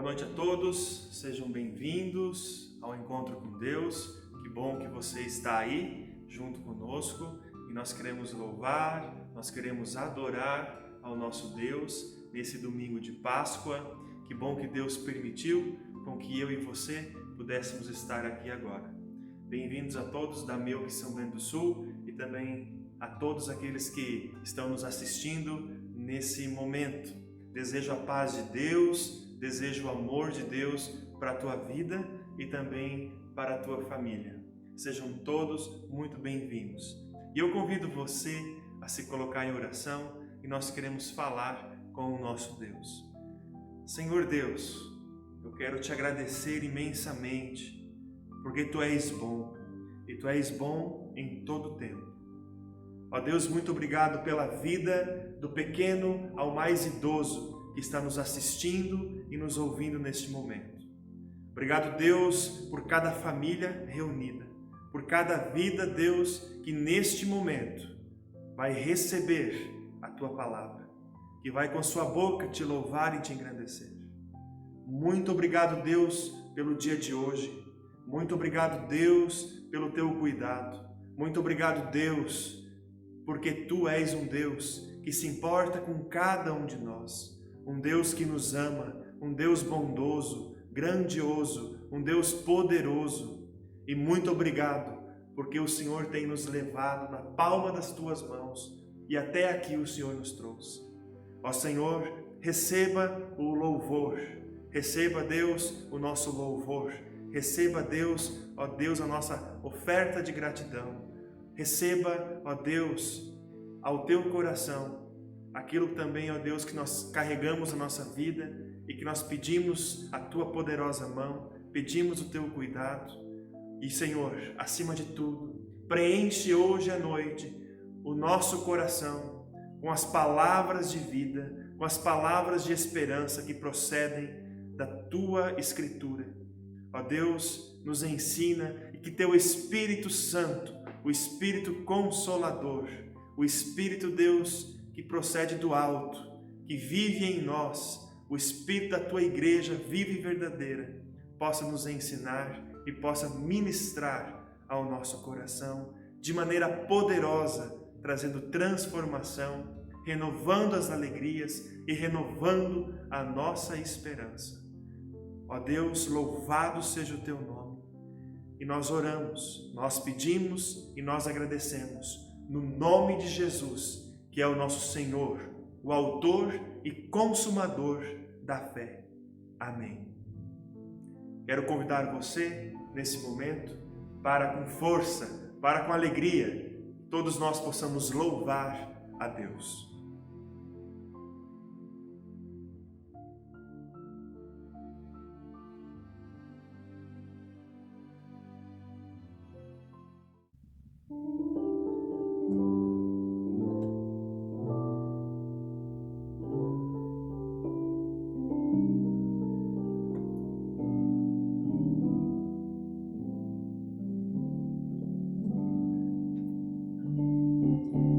Boa noite a todos, sejam bem-vindos ao Encontro com Deus. Que bom que você está aí junto conosco e nós queremos louvar, nós queremos adorar ao nosso Deus nesse domingo de Páscoa. Que bom que Deus permitiu com que eu e você pudéssemos estar aqui agora. Bem-vindos a todos da Melk São Bento do Sul e também a todos aqueles que estão nos assistindo nesse momento. Desejo a paz de Deus, desejo o amor de Deus para a tua vida e também para a tua família. Sejam todos muito bem-vindos. E eu convido você a se colocar em oração e nós queremos falar com o nosso Deus. Senhor Deus, eu quero te agradecer imensamente, porque Tu és bom e Tu és bom em todo tempo. Ó Deus, muito obrigado pela vida do pequeno ao mais idoso que está nos assistindo e nos ouvindo neste momento. Obrigado, Deus, por cada família reunida, por cada vida, Deus, que neste momento vai receber a Tua palavra, que vai com a sua boca te louvar e te engrandecer. Muito obrigado, Deus, pelo dia de hoje. Muito obrigado, Deus, pelo Teu cuidado. Muito obrigado, Deus, porque Tu és um Deus que se importa com cada um de nós. Um Deus que nos ama, um Deus bondoso, grandioso, um Deus poderoso. E muito obrigado, porque o Senhor tem nos levado na palma das Tuas mãos e até aqui o Senhor nos trouxe. Ó Senhor, receba o louvor, receba, Deus, o nosso louvor, receba, Deus, ó Deus, a nossa oferta de gratidão. Receba, ó Deus, ao Teu coração, aquilo também, ó Deus, que nós carregamos na nossa vida e que nós pedimos a Tua poderosa mão, pedimos o Teu cuidado. E, Senhor, acima de tudo, preenche hoje à noite o nosso coração com as palavras de vida, com as palavras de esperança que procedem da Tua Escritura. Ó Deus, nos ensina e que Teu Espírito Santo, o Espírito Consolador, o Espírito, Deus, que procede do alto, que vive em nós, o Espírito da Tua Igreja viva e verdadeira, possa nos ensinar e possa ministrar ao nosso coração de maneira poderosa, trazendo transformação, renovando as alegrias e renovando a nossa esperança. Ó Deus, louvado seja o Teu nome. E nós oramos, nós pedimos e nós agradecemos, no nome de Jesus, que é o nosso Senhor, o autor e consumador da fé. Amém. Quero convidar você, nesse momento, para com força, para com alegria, todos nós possamos louvar a Deus.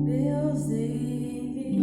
Deus enviou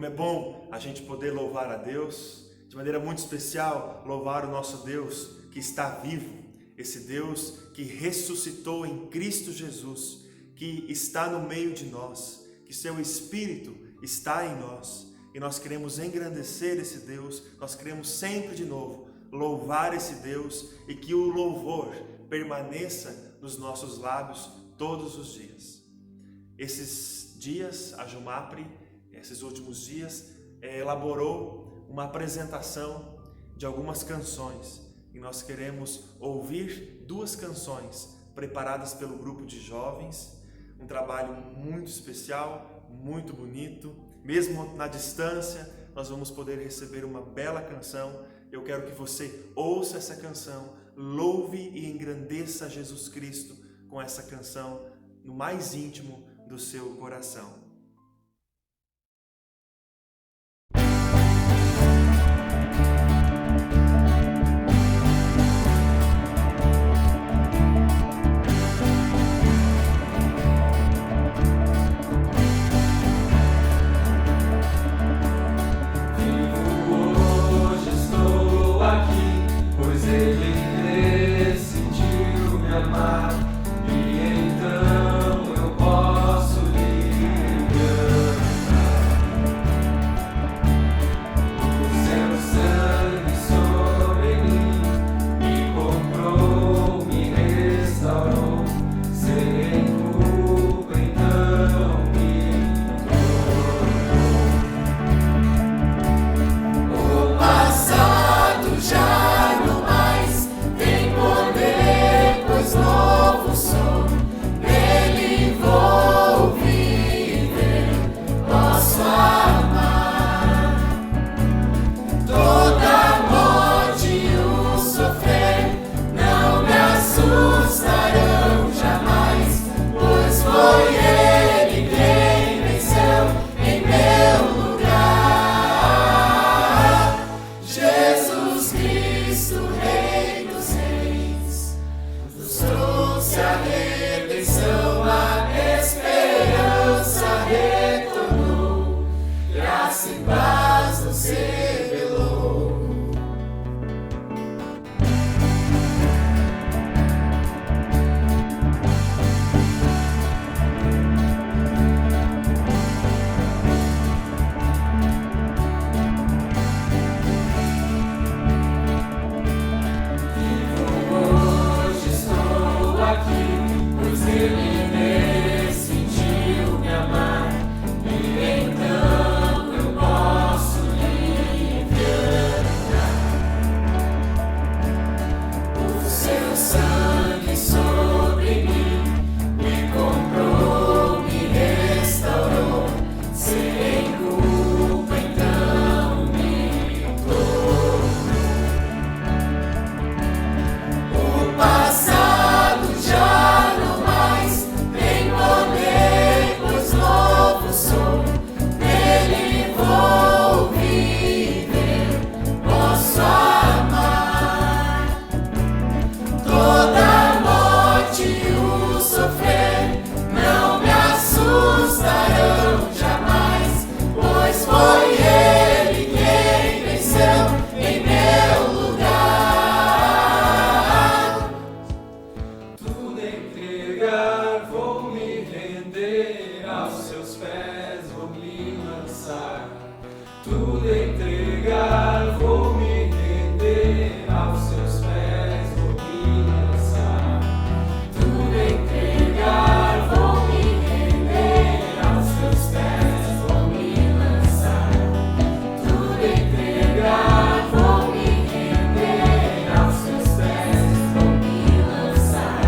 Como é bom a gente poder louvar a Deus, de maneira muito especial, louvar o nosso Deus que está vivo, esse Deus que ressuscitou em Cristo Jesus, que está no meio de nós, que seu Espírito está em nós. E nós queremos engrandecer esse Deus, nós queremos sempre de novo louvar esse Deus e que o louvor permaneça nos nossos lábios todos os dias. Esses dias, a Jumapre, esses últimos dias, elaborou uma apresentação de algumas canções e nós queremos ouvir 2 canções preparadas pelo grupo de jovens, um trabalho muito especial, muito bonito, mesmo na distância nós vamos poder receber uma bela canção. Eu quero que você ouça essa canção, louve e engrandeça Jesus Cristo com essa canção no mais íntimo do seu coração. Hoje estou aqui, pois Ele Rei dos Reis, nos trouxe a redenção, a esperança retornou, graça e paz nos revelou. Tudo entregar, vou me render aos seus pés, vou me lançar. Tudo entregar, vou me render aos seus pés, vou me lançar. Tudo entregar, vou me render aos seus pés, vou me lançar. Tudo entregar, vou me render aos seus pés, vou me lançar.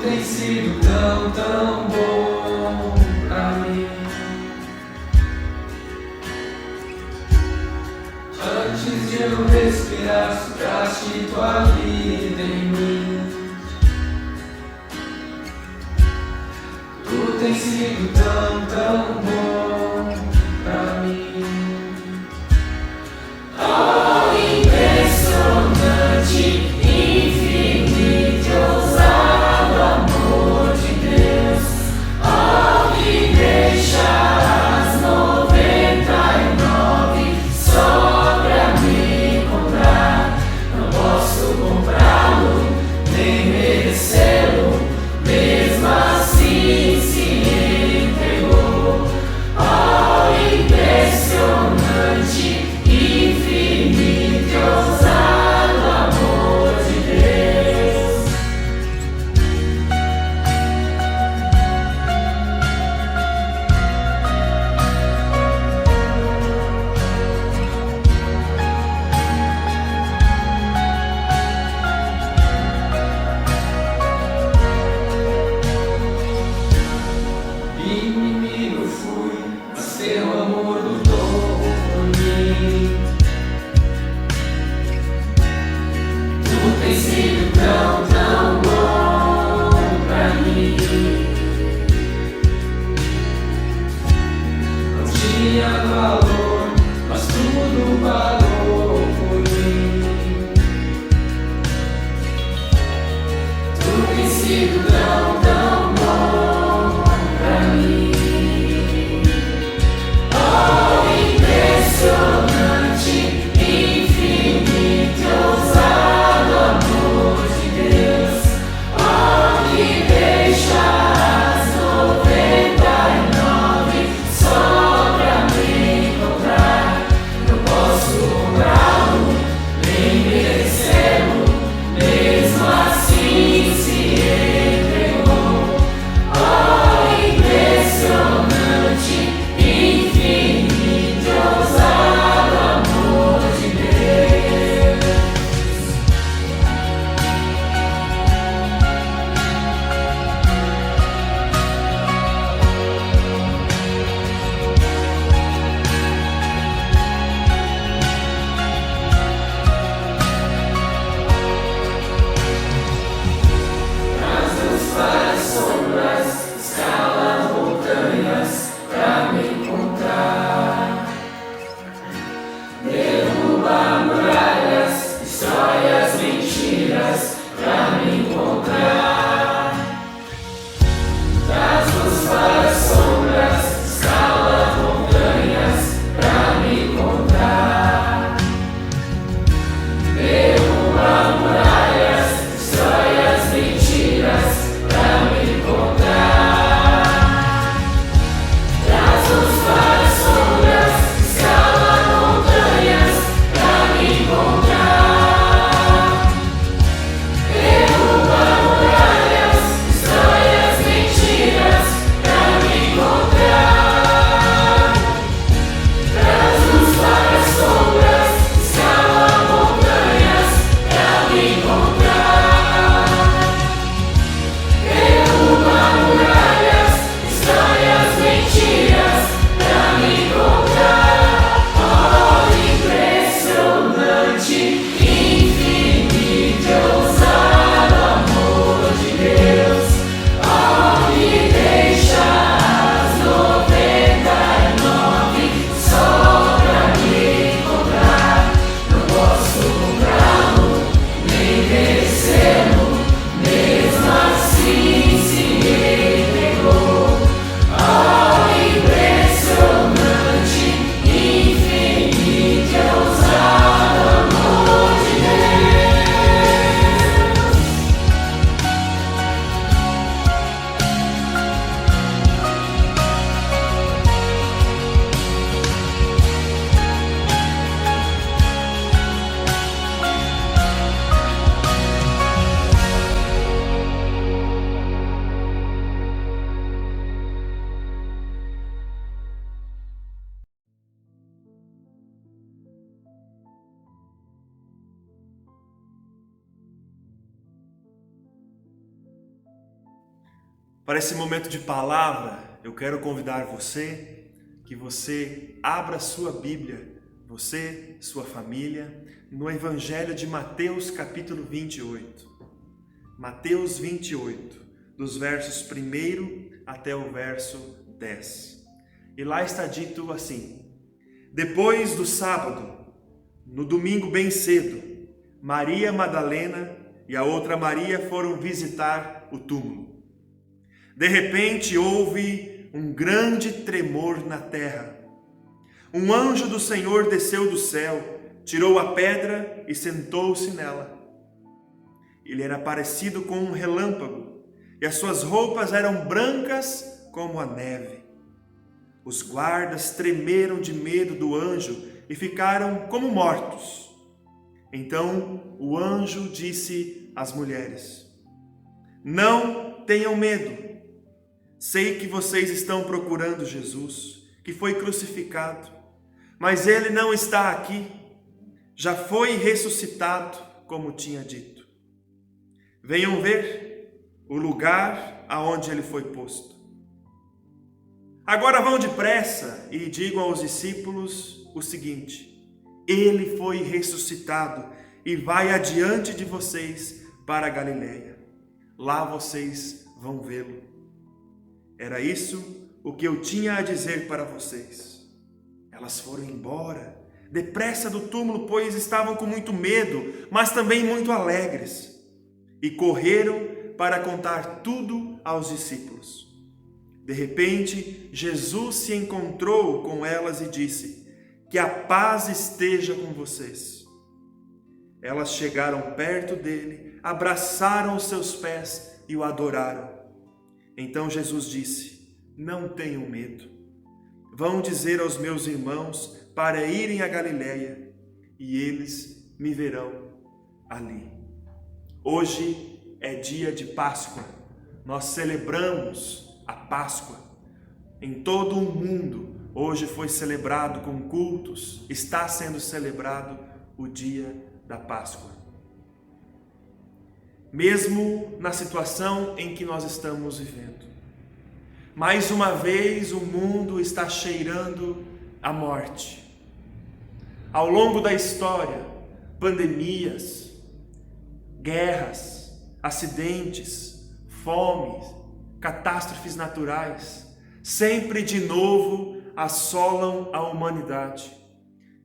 Tem sido tão, tão bom pra mim. Antes de eu respirar, supraste tua vida em mim. Tu tem sido tão, tão bom pra mim. Oh, impressionante, infinito, ousado amor de Deus. Oh, me deixa as 99 só pra me encontrar. Não posso comprar. Para esse momento de palavra, eu quero convidar você que você abra sua Bíblia, você, sua família, no Evangelho de Mateus capítulo 28. Mateus 28, dos versos 1 até o verso 10. E lá está dito assim: depois do sábado, no domingo bem cedo, Maria Madalena e a outra Maria foram visitar o túmulo. De repente houve um grande tremor na terra. Um anjo do Senhor desceu do céu, tirou a pedra e sentou-se nela. Ele era parecido com um relâmpago, e as suas roupas eram brancas como a neve. Os guardas tremeram de medo do anjo e ficaram como mortos. Então o anjo disse às mulheres: não tenham medo. Sei que vocês estão procurando Jesus, que foi crucificado, mas ele não está aqui. Já foi ressuscitado, como tinha dito. Venham ver o lugar aonde ele foi posto. Agora vão depressa e digam aos discípulos o seguinte: ele foi ressuscitado e vai adiante de vocês para a Galileia. Lá vocês vão vê-lo. Era isso o que eu tinha a dizer para vocês. Elas foram embora, depressa do túmulo, pois estavam com muito medo, mas também muito alegres. E correram para contar tudo aos discípulos. De repente, Jesus se encontrou com elas e disse: que a paz esteja com vocês. Elas chegaram perto dele, abraçaram os seus pés e o adoraram. Então Jesus disse: não tenham medo. Vão dizer aos meus irmãos para irem a Galileia, e eles me verão ali. Hoje é dia de Páscoa. Nós celebramos a Páscoa. Em todo o mundo, hoje foi celebrado com cultos, está sendo celebrado o dia da Páscoa. Mesmo na situação em que nós estamos vivendo, mais uma vez o mundo está cheirando a morte. Ao longo da história, pandemias, guerras, acidentes, fomes, catástrofes naturais, sempre de novo assolam a humanidade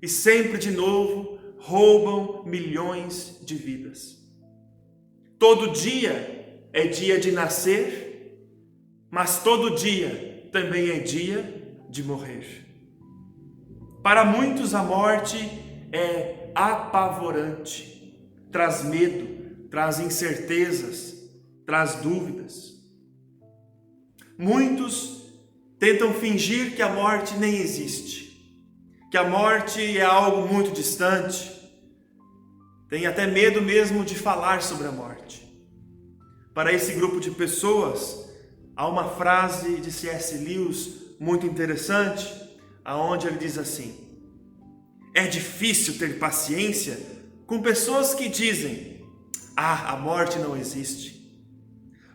e sempre de novo roubam milhões de vidas. Todo dia é dia de nascer, mas todo dia também é dia de morrer. Para muitos a morte é apavorante, traz medo, traz incertezas, traz dúvidas. Muitos tentam fingir que a morte nem existe, que a morte é algo muito distante. Tem até medo mesmo de falar sobre a morte. Para esse grupo de pessoas, há uma frase de C.S. Lewis muito interessante, aonde ele diz assim: é difícil ter paciência com pessoas que dizem: a morte não existe,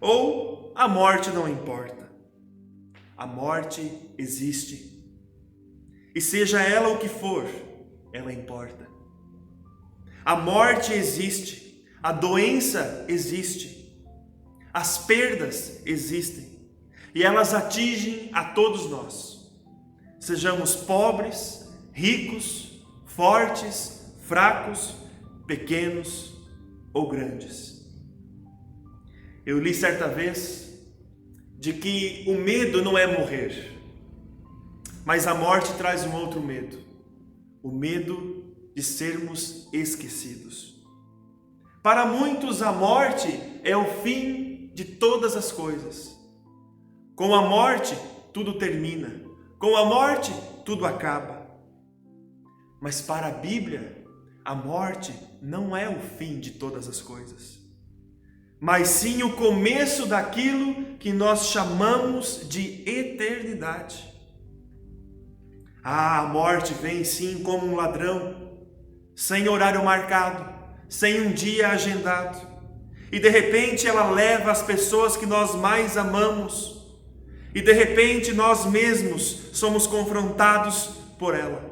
ou a morte não importa. A morte existe, e seja ela o que for, ela importa. A morte existe, a doença existe, as perdas existem, e elas atingem a todos nós. Sejamos pobres, ricos, fortes, fracos, pequenos ou grandes. Eu li certa vez de que o medo não é morrer, mas a morte traz um outro medo, o medo de sermos esquecidos. Para muitos a morte é o fim de todas as coisas. Com a morte tudo termina, com a morte tudo acaba. Mas para a Bíblia, a morte não é o fim de todas as coisas, mas sim o começo daquilo que nós chamamos de eternidade. A morte vem sim como um ladrão, sem horário marcado, sem um dia agendado. E de repente ela leva as pessoas que nós mais amamos. E de repente nós mesmos somos confrontados por ela.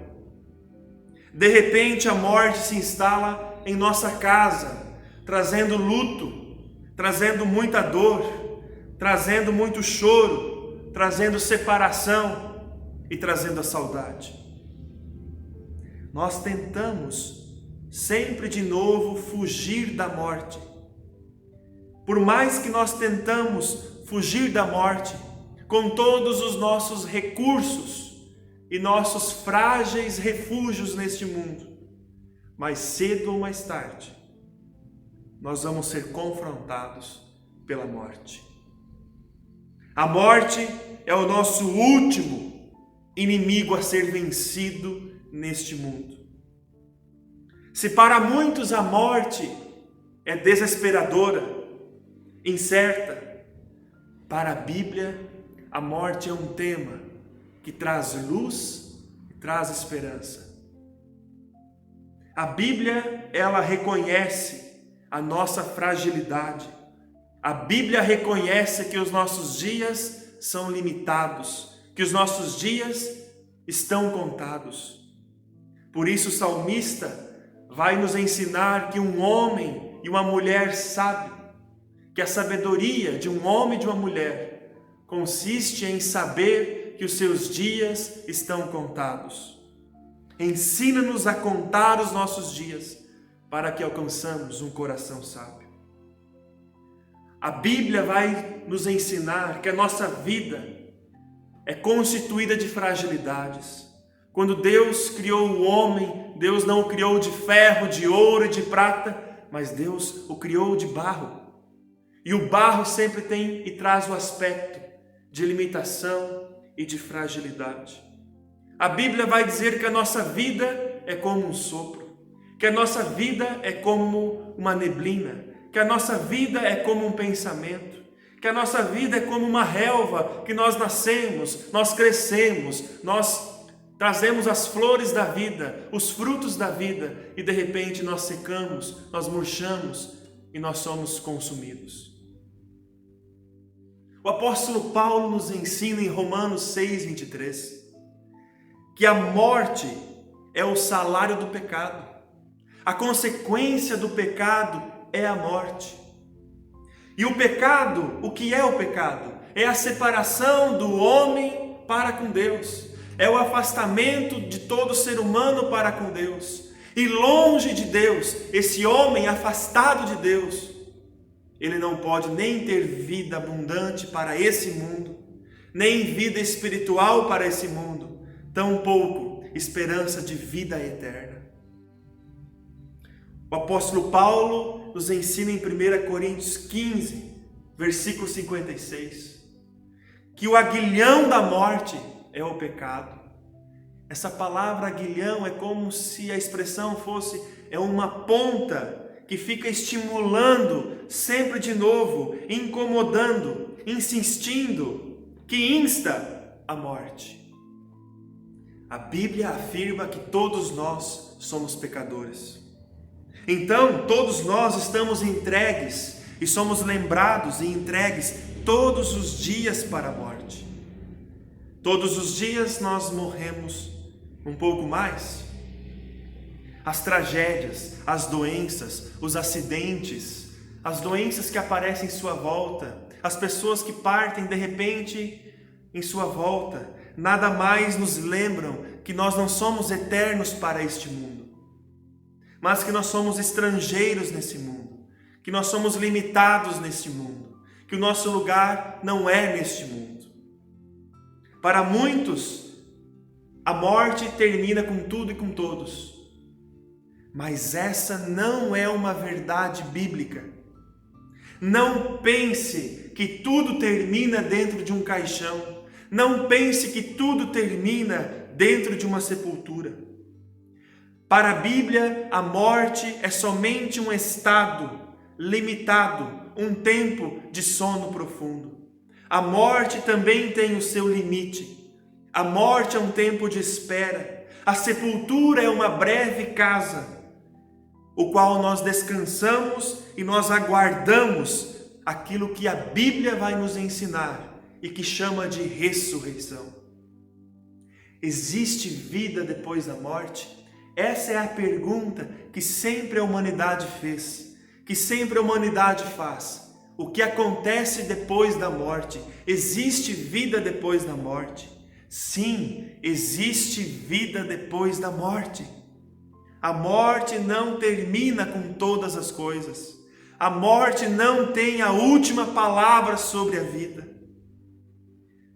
De repente a morte se instala em nossa casa, trazendo luto, trazendo muita dor, trazendo muito choro, trazendo separação e trazendo a saudade. Nós tentamos sempre de novo fugir da morte. Por mais que nós tentamos fugir da morte, com todos os nossos recursos e nossos frágeis refúgios neste mundo, mais cedo ou mais tarde, nós vamos ser confrontados pela morte. A morte é o nosso último inimigo a ser vencido neste mundo. Se para muitos a morte é desesperadora, incerta, para a Bíblia a morte é um tema que traz luz e traz esperança. A Bíblia, ela reconhece a nossa fragilidade. A Bíblia reconhece que os nossos dias são limitados, que os nossos dias estão contados. Por isso o salmista vai nos ensinar que um homem e uma mulher sábio, que a sabedoria de um homem e de uma mulher consiste em saber que os seus dias estão contados. Ensina-nos a contar os nossos dias para que alcançamos um coração sábio. A Bíblia vai nos ensinar que a nossa vida é constituída de fragilidades. Quando Deus criou o homem, Deus não o criou de ferro, de ouro e de prata, mas Deus o criou de barro. E o barro sempre tem e traz o aspecto de limitação e de fragilidade. A Bíblia vai dizer que a nossa vida é como um sopro, que a nossa vida é como uma neblina, que a nossa vida é como um pensamento, que a nossa vida é como uma relva, que nós nascemos, nós crescemos, nós trazemos as flores da vida, os frutos da vida, e de repente nós secamos, nós murchamos e nós somos consumidos. O apóstolo Paulo nos ensina em Romanos 6:23 que a morte é o salário do pecado. A consequência do pecado é a morte. E o pecado, o que é o pecado? É a separação do homem para com Deus. É o afastamento de todo ser humano para com Deus. E longe de Deus, esse homem afastado de Deus, ele não pode nem ter vida abundante para esse mundo, nem vida espiritual para esse mundo, tampouco esperança de vida eterna. O apóstolo Paulo nos ensina em 1 Coríntios 15, versículo 56, que o aguilhão da morte é o pecado. Essa palavra aguilhão é como se a expressão fosse uma ponta que fica estimulando sempre de novo, incomodando, insistindo, que insta a morte. A Bíblia afirma que todos nós somos pecadores. Então, todos nós estamos entregues e somos lembrados e entregues todos os dias para a morte. Todos os dias nós morremos um pouco mais. As tragédias, as doenças, os acidentes, as doenças que aparecem em sua volta, as pessoas que partem de repente em sua volta, nada mais nos lembram que nós não somos eternos para este mundo, mas que nós somos estrangeiros nesse mundo, que nós somos limitados neste mundo, que o nosso lugar não é neste mundo. Para muitos, a morte termina com tudo e com todos. Mas essa não é uma verdade bíblica. Não pense que tudo termina dentro de um caixão. Não pense que tudo termina dentro de uma sepultura. Para a Bíblia, a morte é somente um estado limitado, um tempo de sono profundo. A morte também tem o seu limite. A morte é um tempo de espera. A sepultura é uma breve casa o qual nós descansamos e nós aguardamos aquilo que a Bíblia vai nos ensinar e que chama de ressurreição. Existe vida depois da morte? Essa é a pergunta que sempre a humanidade fez, que sempre a humanidade faz. O que acontece depois da morte? Existe vida depois da morte? Sim, existe vida depois da morte. A morte não termina com todas as coisas. A morte não tem a última palavra sobre a vida.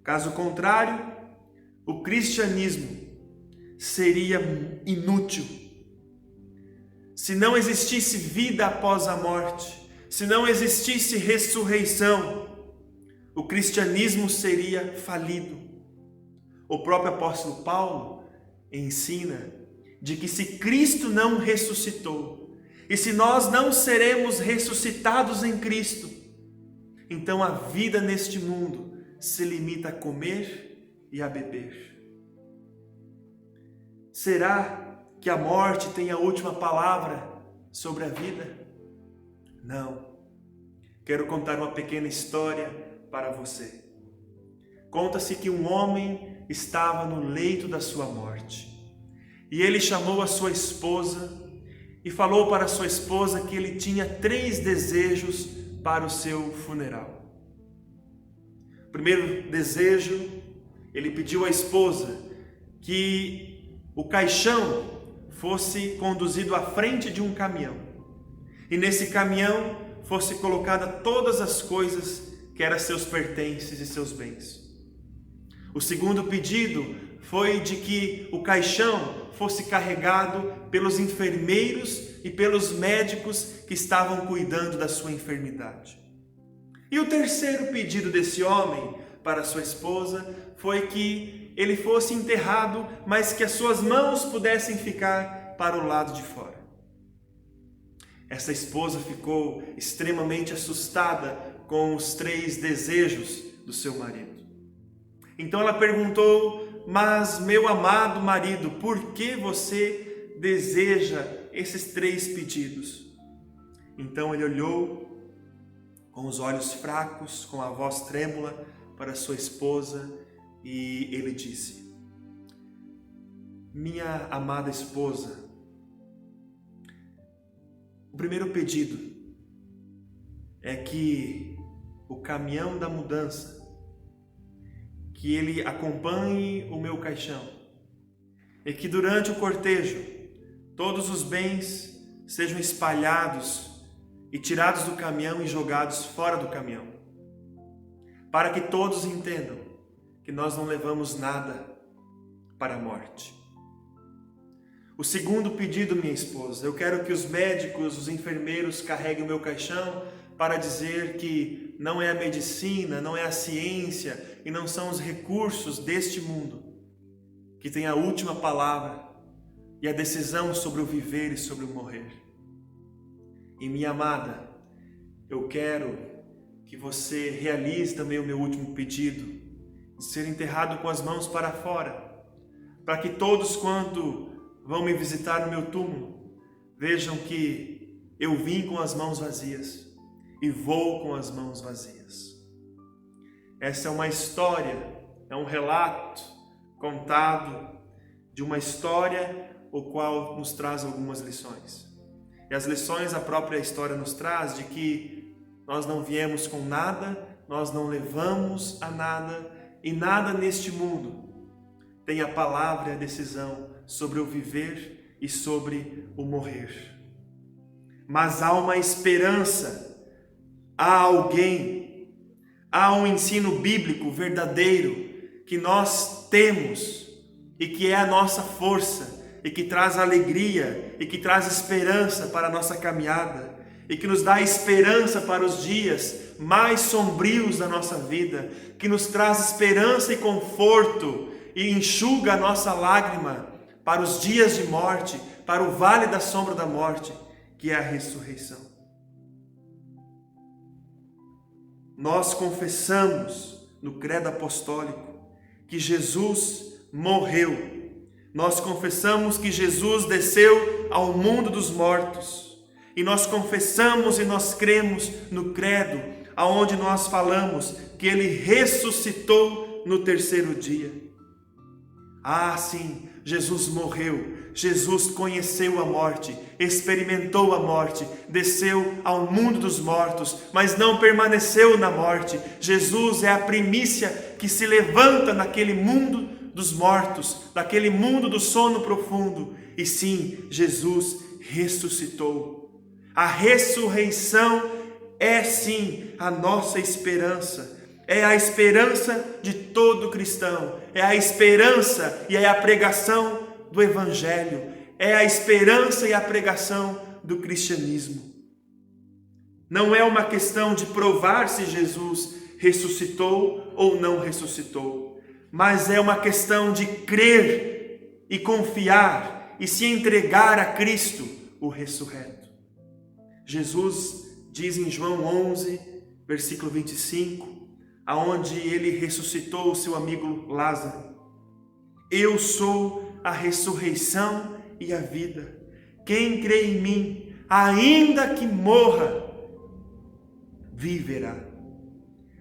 Caso contrário, o cristianismo seria inútil. Se não existisse vida após a morte, se não existisse ressurreição, o cristianismo seria falido. O próprio apóstolo Paulo ensina de que se Cristo não ressuscitou, e se nós não seremos ressuscitados em Cristo, então a vida neste mundo se limita a comer e a beber. Será que a morte tem a última palavra sobre a vida? Não. Quero contar uma pequena história para você. Conta-se que um homem estava no leito da sua morte. E ele chamou a sua esposa e falou para a sua esposa que ele tinha 3 desejos para o seu funeral. O primeiro desejo, ele pediu à esposa que o caixão fosse conduzido à frente de um caminhão. E nesse caminhão fosse colocada todas as coisas que eram seus pertences e seus bens. O segundo pedido foi de que o caixão fosse carregado pelos enfermeiros e pelos médicos que estavam cuidando da sua enfermidade. E o terceiro pedido desse homem para sua esposa foi que ele fosse enterrado, mas que as suas mãos pudessem ficar para o lado de fora. Essa esposa ficou extremamente assustada com os 3 desejos do seu marido. Então ela perguntou: mas meu amado marido, por que você deseja esses 3 pedidos? Então ele olhou com os olhos fracos, com a voz trêmula para sua esposa e ele disse: minha amada esposa, o primeiro pedido é que o caminhão da mudança, que ele acompanhe o meu caixão, e que durante o cortejo todos os bens sejam espalhados e tirados do caminhão e jogados fora do caminhão, para que todos entendam que nós não levamos nada para a morte. O segundo pedido, minha esposa, eu quero que os médicos, os enfermeiros carreguem o meu caixão para dizer que não é a medicina, não é a ciência e não são os recursos deste mundo que tem a última palavra e a decisão sobre o viver e sobre o morrer. E minha amada, eu quero que você realize também o meu último pedido, de ser enterrado com as mãos para fora, para que todos quanto vão me visitar no meu túmulo vejam que eu vim com as mãos vazias e vou com as mãos vazias. Essa é uma história, é um relato contado de uma história o qual nos traz algumas lições. E as lições a própria história nos traz de que nós não viemos com nada, nós não levamos a nada e nada neste mundo tem a palavra e a decisão sobre o viver e sobre o morrer. Mas há uma esperança, há alguém, há um ensino bíblico verdadeiro que nós temos e que é a nossa força e que traz alegria e que traz esperança para a nossa caminhada e que nos dá esperança para os dias mais sombrios da nossa vida, que nos traz esperança e conforto e enxuga a nossa lágrima para os dias de morte, para o vale da sombra da morte, que é a ressurreição. Nós confessamos no credo apostólico que Jesus morreu. Nós confessamos que Jesus desceu ao mundo dos mortos. E nós confessamos e nós cremos no credo, aonde nós falamos que Ele ressuscitou no terceiro dia. Ah, sim, Jesus morreu, Jesus conheceu a morte, experimentou a morte, desceu ao mundo dos mortos, mas não permaneceu na morte. Jesus é a primícia que se levanta naquele mundo dos mortos, daquele mundo do sono profundo. E sim, Jesus ressuscitou. A ressurreição é sim a nossa esperança. É a esperança de todo cristão, é a esperança e é a pregação do Evangelho, é a esperança e a pregação do cristianismo. Não é uma questão de provar se Jesus ressuscitou ou não ressuscitou, mas é uma questão de crer e confiar e se entregar a Cristo, o ressurreto. Jesus diz em João 11, versículo 25, aonde ele ressuscitou o seu amigo Lázaro: eu sou a ressurreição e a vida. Quem crê em mim, ainda que morra, viverá.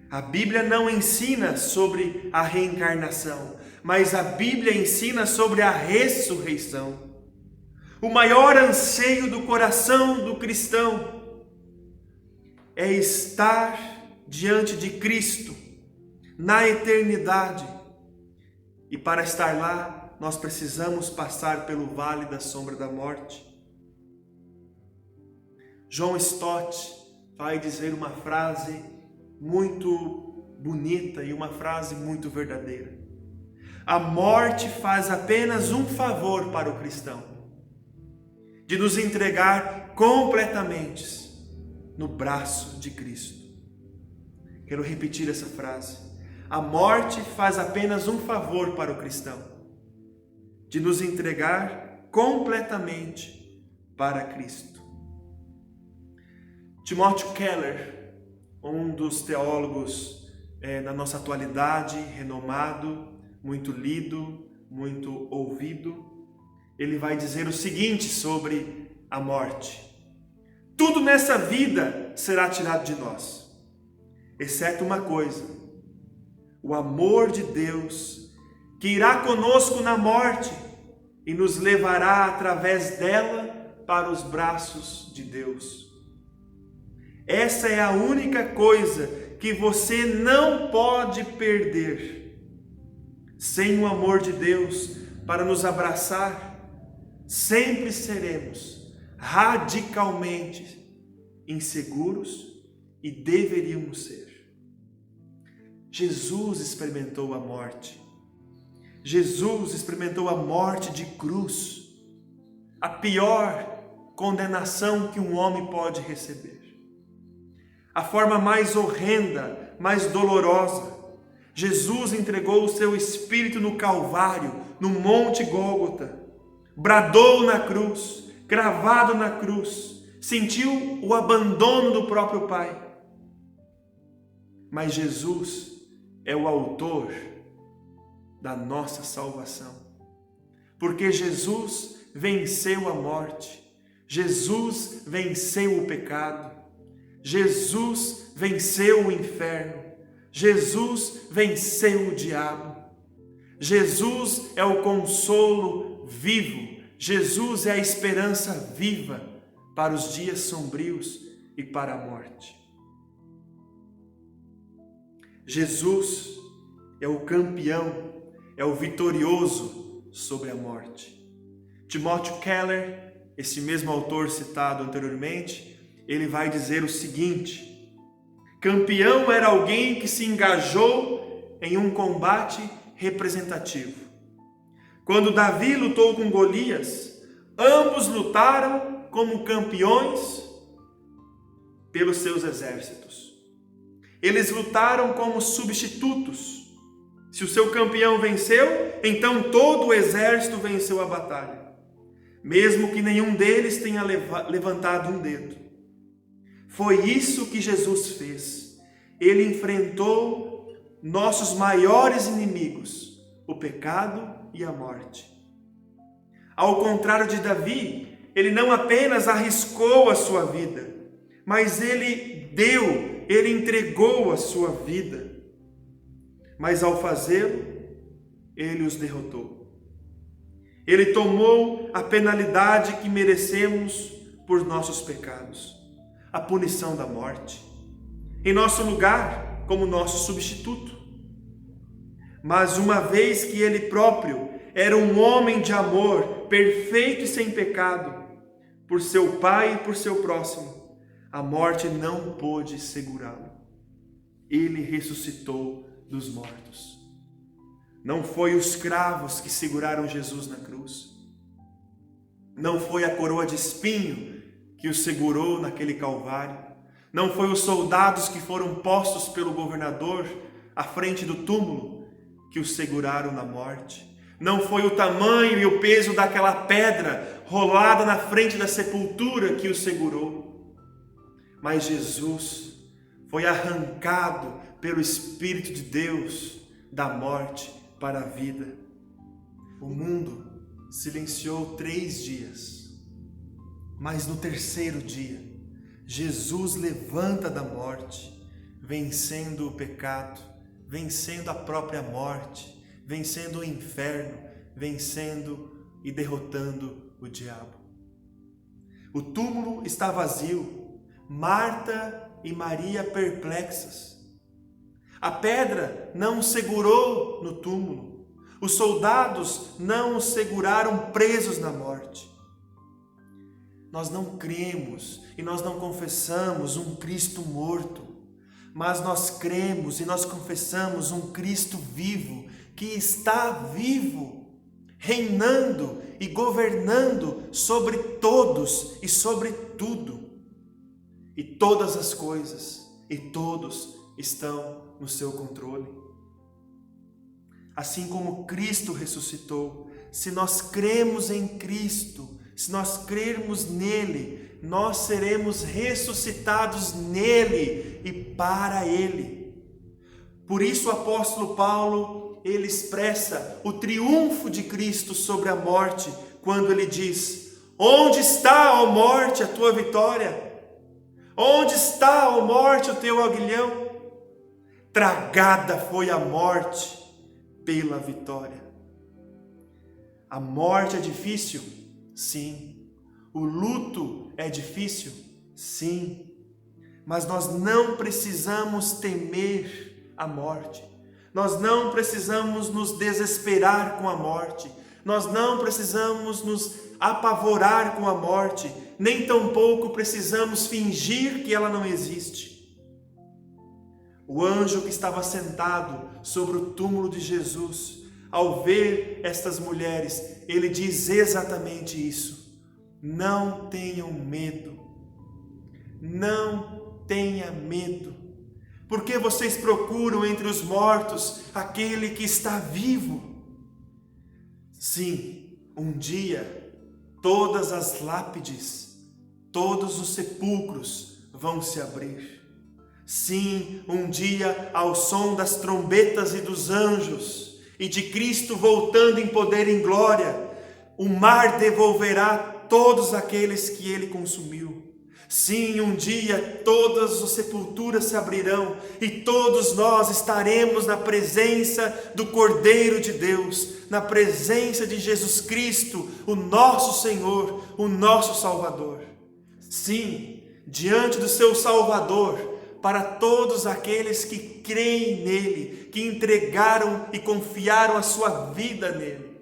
A Bíblia não ensina sobre a reencarnação, mas a Bíblia ensina sobre a ressurreição. O maior anseio do coração do cristão é estar diante de Cristo na eternidade. E para estar lá, nós precisamos passar pelo vale da sombra da morte. John Stott vai dizer uma frase muito bonita e uma frase muito verdadeira: a morte faz apenas um favor para o cristão, de nos entregar completamente no braço de Cristo. Quero repetir essa frase. A morte faz apenas um favor para o cristão, de nos entregar completamente para Cristo. Timothy Keller, um dos teólogos da nossa atualidade, renomado, muito lido, muito ouvido, ele vai dizer o seguinte sobre a morte: tudo nessa vida será tirado de nós, exceto uma coisa: o amor de Deus, que irá conosco na morte e nos levará através dela para os braços de Deus. Essa é a única coisa que você não pode perder. Sem o amor de Deus para nos abraçar, sempre seremos radicalmente inseguros e deveríamos ser. Jesus experimentou a morte. Jesus experimentou a morte de cruz, a pior condenação que um homem pode receber. A forma mais horrenda, mais dolorosa. Jesus entregou o seu espírito no Calvário, no Monte Gólgota. Bradou na cruz, cravado na cruz. Sentiu o abandono do próprio Pai. Mas Jesus é o autor da nossa salvação. Porque Jesus venceu a morte. Jesus venceu o pecado. Jesus venceu o inferno. Jesus venceu o diabo. Jesus é o consolo vivo. Jesus é a esperança viva para os dias sombrios e para a morte. Jesus é o campeão, é o vitorioso sobre a morte. Timothy Keller, esse mesmo autor citado anteriormente, ele vai dizer o seguinte: campeão era alguém que se engajou em um combate representativo. Quando Davi lutou com Golias, ambos lutaram como campeões pelos seus exércitos. Eles lutaram como substitutos. Se o seu campeão venceu, então todo o exército venceu a batalha, mesmo que nenhum deles tenha levantado um dedo. Foi isso que Jesus fez. Ele enfrentou nossos maiores inimigos, o pecado e a morte. Ao contrário de Davi, Ele não apenas arriscou a sua vida, mas ele entregou a sua vida. Mas ao fazê-lo, ele os derrotou. Ele tomou a penalidade que merecemos por nossos pecados, a punição da morte, em nosso lugar, como nosso substituto. Mas uma vez que ele próprio era um homem de amor, perfeito e sem pecado, por seu Pai e por seu próximo, a morte não pôde segurá-lo. Ele ressuscitou dos mortos. Não foi os cravos que seguraram Jesus na cruz. Não foi a coroa de espinho que o segurou naquele Calvário. Não foi os soldados que foram postos pelo governador à frente do túmulo que o seguraram na morte. Não foi o tamanho e o peso daquela pedra rolada na frente da sepultura que o segurou. Mas Jesus foi arrancado pelo Espírito de Deus da morte para a vida. O mundo silenciou 3 dias, mas no 3º dia, Jesus levanta da morte, vencendo o pecado, vencendo a própria morte, vencendo o inferno, vencendo e derrotando o diabo. O túmulo está vazio, Marta e Maria perplexas. A pedra não o segurou no túmulo, os soldados não o seguraram presos na morte. Nós não cremos e nós não confessamos um Cristo morto, mas nós cremos e nós confessamos um Cristo vivo, que está vivo, reinando e governando sobre todos e sobre tudo. E todas as coisas e todos estão no seu controle. Assim como Cristo ressuscitou, se nós cremos em Cristo, se nós crermos nele, nós seremos ressuscitados nele e para ele. Por isso o apóstolo Paulo, ele expressa o triunfo de Cristo sobre a morte, quando ele diz: onde está, ó morte, a tua vitória? Onde está, ó morte, o teu aguilhão? Tragada foi a morte pela vitória. A morte é difícil? Sim. O luto é difícil? Sim. Mas nós não precisamos temer a morte. Nós não precisamos nos desesperar com a morte. Nós não precisamos nos apavorar com a morte. Nem tampouco precisamos fingir que ela não existe. O anjo que estava sentado sobre o túmulo de Jesus, ao ver estas mulheres, ele diz exatamente isso: não tenham medo, não tenha medo, porque vocês procuram entre os mortos aquele que está vivo. Sim, um dia todas as lápides, todos os sepulcros vão se abrir. Sim, um dia, ao som das trombetas e dos anjos, e de Cristo voltando em poder e em glória, o mar devolverá todos aqueles que ele consumiu. Sim, um dia todas as sepulturas se abrirão, e todos nós estaremos na presença do Cordeiro de Deus, na presença de Jesus Cristo, o nosso Senhor, o nosso Salvador. Sim, diante do seu Salvador, para todos aqueles que creem nele, que entregaram e confiaram a sua vida nele.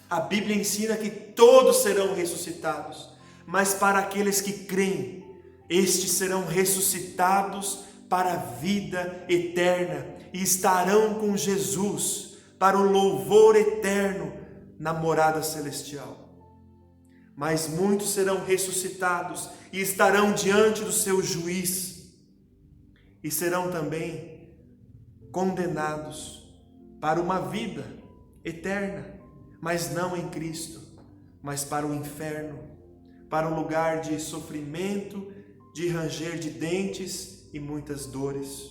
A Bíblia ensina que todos serão ressuscitados, mas para aqueles que creem, estes serão ressuscitados para a vida eterna e estarão com Jesus para o louvor eterno na morada celestial. Mas muitos serão ressuscitados e estarão diante do seu juiz, e serão também condenados para uma vida eterna, mas não em Cristo, mas para o inferno, para um lugar de sofrimento, de ranger de dentes e muitas dores.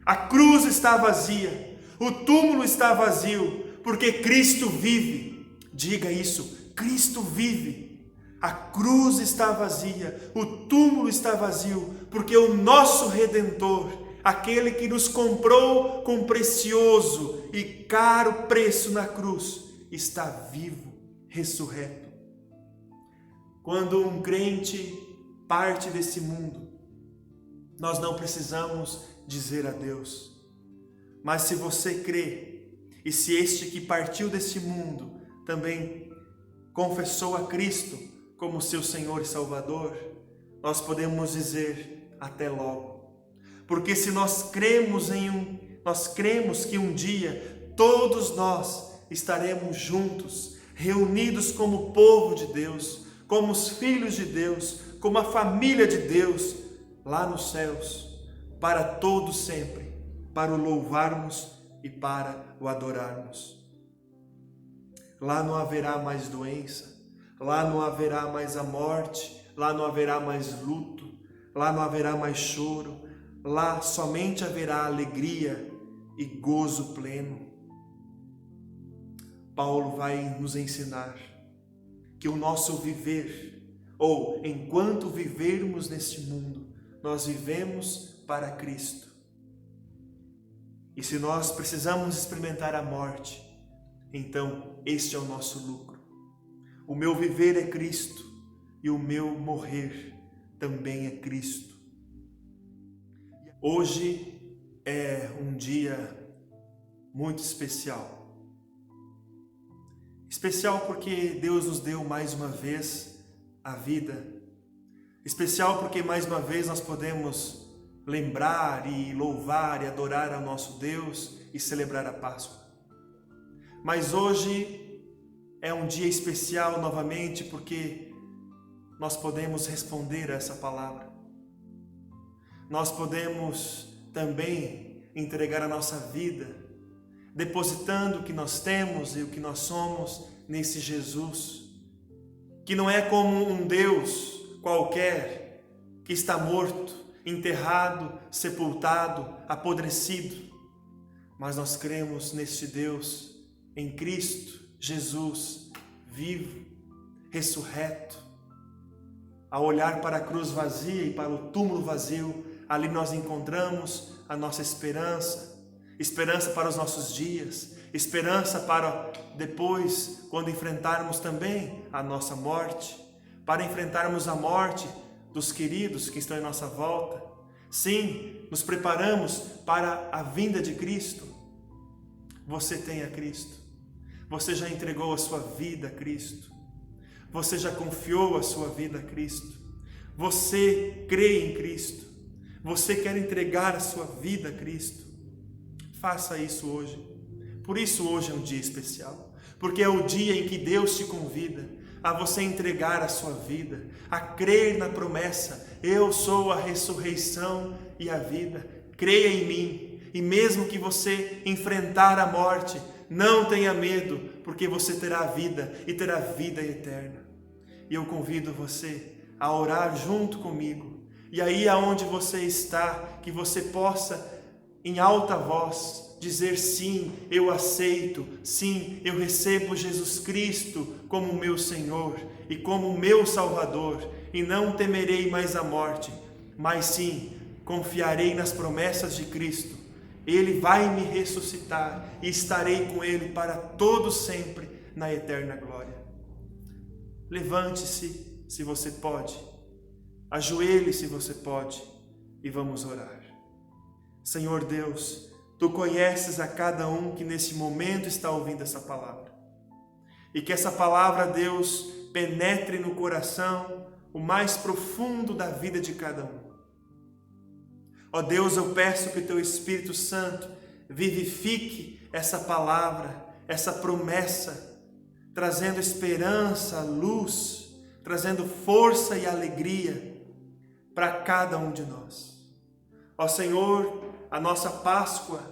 A cruz está vazia, o túmulo está vazio, porque Cristo vive. Diga isso: Cristo vive. A cruz está vazia, o túmulo está vazio, porque o nosso Redentor, aquele que nos comprou com precioso e caro preço na cruz, está vivo, ressurreto. Quando um crente parte desse mundo, nós não precisamos dizer adeus. Mas se você crê, e se este que partiu desse mundo também confessou a Cristo como seu Senhor e Salvador, nós podemos dizer até logo. Porque se nós cremos que um dia todos nós estaremos juntos, reunidos como povo de Deus, como os filhos de Deus, como a família de Deus, lá nos céus, para todo sempre, para o louvarmos e para o adorarmos. Lá não haverá mais doença, lá não haverá mais a morte, lá não haverá mais luto, lá não haverá mais choro, lá somente haverá alegria e gozo pleno. Paulo vai nos ensinar que o nosso viver, ou enquanto vivermos neste mundo, nós vivemos para Cristo. E se nós precisamos experimentar a morte, então este é o nosso lucro. O meu viver é Cristo e o meu morrer também é Cristo. Hoje é um dia muito especial. Especial porque Deus nos deu mais uma vez a vida. Especial porque mais uma vez nós podemos lembrar e louvar e adorar ao nosso Deus e celebrar a Páscoa. Mas hoje é um dia especial novamente porque nós podemos responder a essa palavra. Nós podemos também entregar a nossa vida, depositando o que nós temos e o que nós somos nesse Jesus, que não é como um Deus qualquer, que está morto, enterrado, sepultado, apodrecido, mas nós cremos neste Deus, em Cristo Jesus, vivo, ressurreto. Ao olhar para a cruz vazia e para o túmulo vazio, ali nós encontramos a nossa esperança, esperança para os nossos dias, esperança para depois, quando enfrentarmos também a nossa morte, para enfrentarmos a morte dos queridos que estão em nossa volta. Sim, nos preparamos para a vinda de Cristo. Você tem a Cristo. Você já entregou a sua vida a Cristo. Você já confiou a sua vida a Cristo. Você crê em Cristo. Você quer entregar a sua vida a Cristo. Faça isso hoje. Por isso hoje é um dia especial. Porque é o dia em que Deus te convida a você entregar a sua vida, a crer na promessa: eu sou a ressurreição e a vida. Creia em mim. E mesmo que você enfrentar a morte, não tenha medo, porque você terá vida e terá vida eterna. E eu convido você a orar junto comigo. E aí aonde você está, que você possa em alta voz dizer: sim, eu aceito, sim, eu recebo Jesus Cristo como meu Senhor e como meu Salvador, e não temerei mais a morte, mas sim, confiarei nas promessas de Cristo. Ele vai me ressuscitar e estarei com Ele para todo sempre na eterna glória. Levante-se se você pode, ajoelhe se você pode e vamos orar. Senhor Deus, Tu conheces a cada um que nesse momento está ouvindo essa palavra. E que essa palavra, Deus, penetre no coração, o mais profundo da vida de cada um. Ó Deus, eu peço que o Teu Espírito Santo vivifique essa palavra, essa promessa, trazendo esperança, luz, trazendo força e alegria para cada um de nós. Ó Senhor, a nossa Páscoa,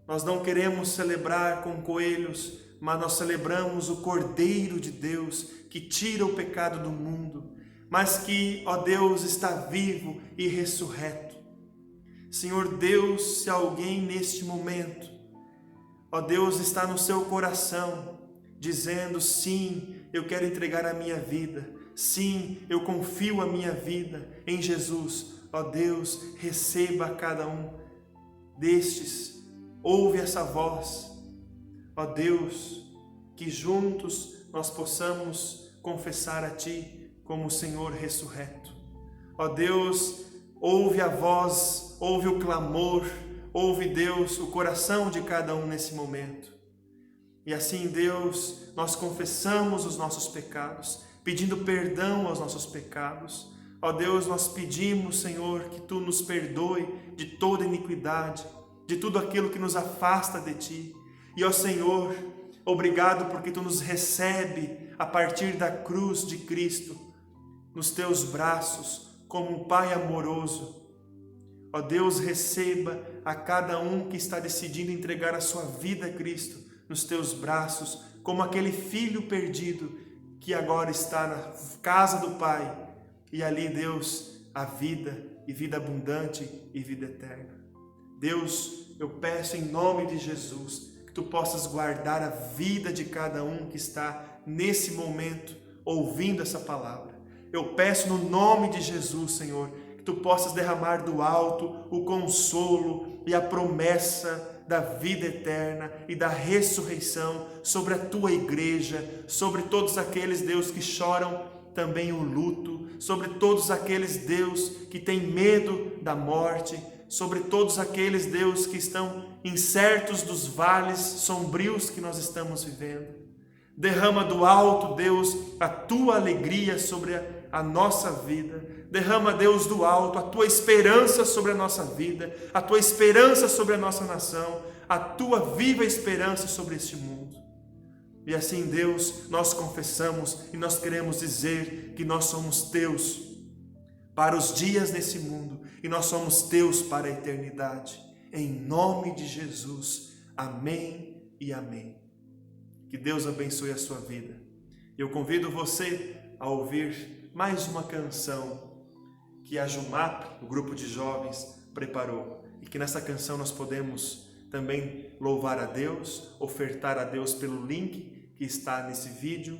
nós não queremos celebrar com coelhos, mas nós celebramos o Cordeiro de Deus que tira o pecado do mundo, mas que, ó Deus, está vivo e ressurreto. Senhor Deus, se alguém neste momento, ó Deus, está no seu coração, dizendo: sim, eu quero entregar a minha vida, Sim, eu confio a minha vida em Jesus. Ó Deus, receba cada um destes. Ouve essa voz. Ó Deus, que juntos nós possamos confessar a Ti como o Senhor ressurreto. Ó Deus, ouve a voz, ouve o clamor, ouve, Deus, o coração de cada um nesse momento. E assim, Deus, nós confessamos os nossos pecados, pedindo perdão aos nossos pecados. Ó Deus, nós pedimos, Senhor, que Tu nos perdoe de toda iniquidade, de tudo aquilo que nos afasta de Ti. E, ó Senhor, obrigado porque Tu nos recebe a partir da cruz de Cristo, nos Teus braços, como um Pai amoroso. Ó Deus, receba a cada um que está decidindo entregar a sua vida a Cristo nos Teus braços, como aquele filho perdido que agora está na casa do Pai. E ali, Deus, a vida, e vida abundante e vida eterna. Deus, eu peço em nome de Jesus que Tu possas guardar a vida de cada um que está nesse momento ouvindo essa palavra. Eu peço no nome de Jesus, Senhor, que Tu possas derramar do alto o consolo e a promessa da vida eterna e da ressurreição sobre a Tua igreja, sobre todos aqueles, Deus, que choram também o luto, sobre todos aqueles, Deus, que têm medo da morte, sobre todos aqueles, Deus, que estão incertos dos vales sombrios que nós estamos vivendo. Derrama do alto, Deus, a Tua alegria sobre a nossa vida. Derrama, Deus, do alto a Tua esperança sobre a nossa vida, a Tua esperança sobre a nossa nação, a Tua viva esperança sobre este mundo. E assim, Deus, nós confessamos e nós queremos dizer que nós somos Teus para os dias desse mundo e nós somos Teus para a eternidade. Em nome de Jesus. Amém e amém. Que Deus abençoe a sua vida. Eu convido você a ouvir mais uma canção que a Jumap, o grupo de jovens, preparou. E que nessa canção nós podemos também louvar a Deus, ofertar a Deus pelo link que está nesse vídeo.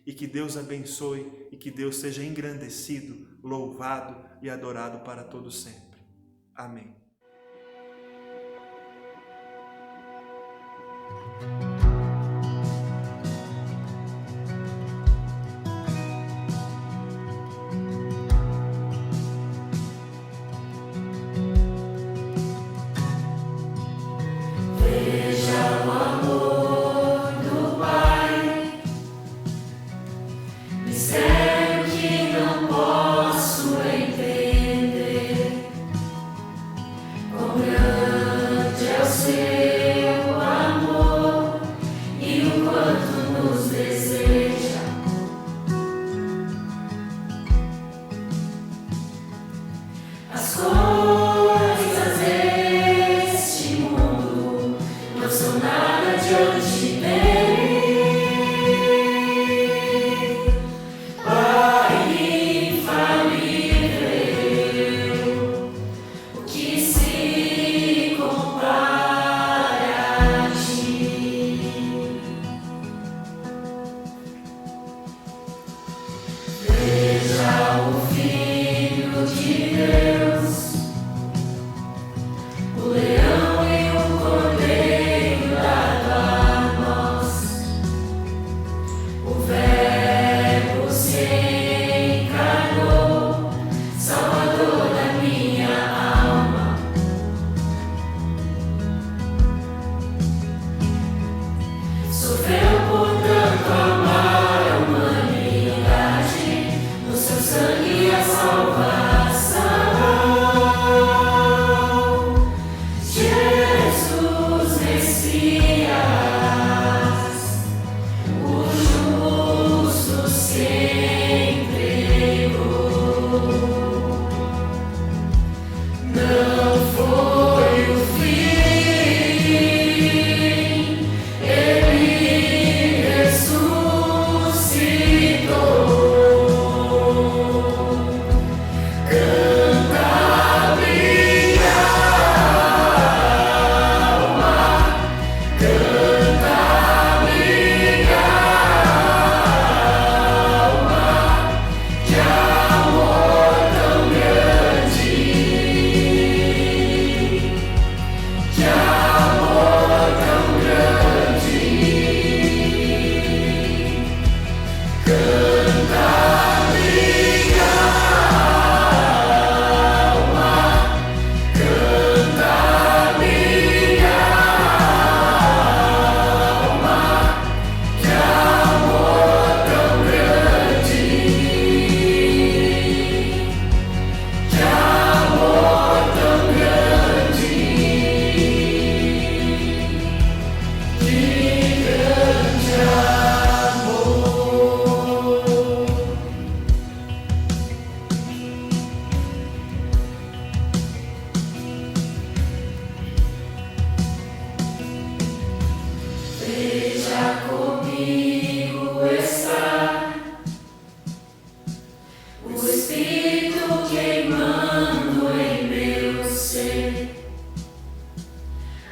E que Deus abençoe e que Deus seja engrandecido, louvado e adorado para todo sempre. Amém.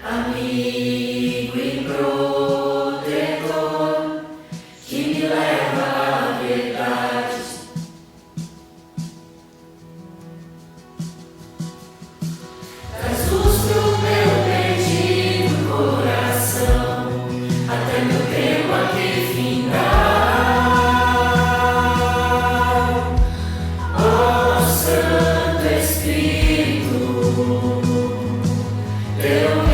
amigo e protetor, que me leva à verdade. Traz luz pro meu perdido coração, até meu tempo aqui findar. Ó Santo Espírito, teu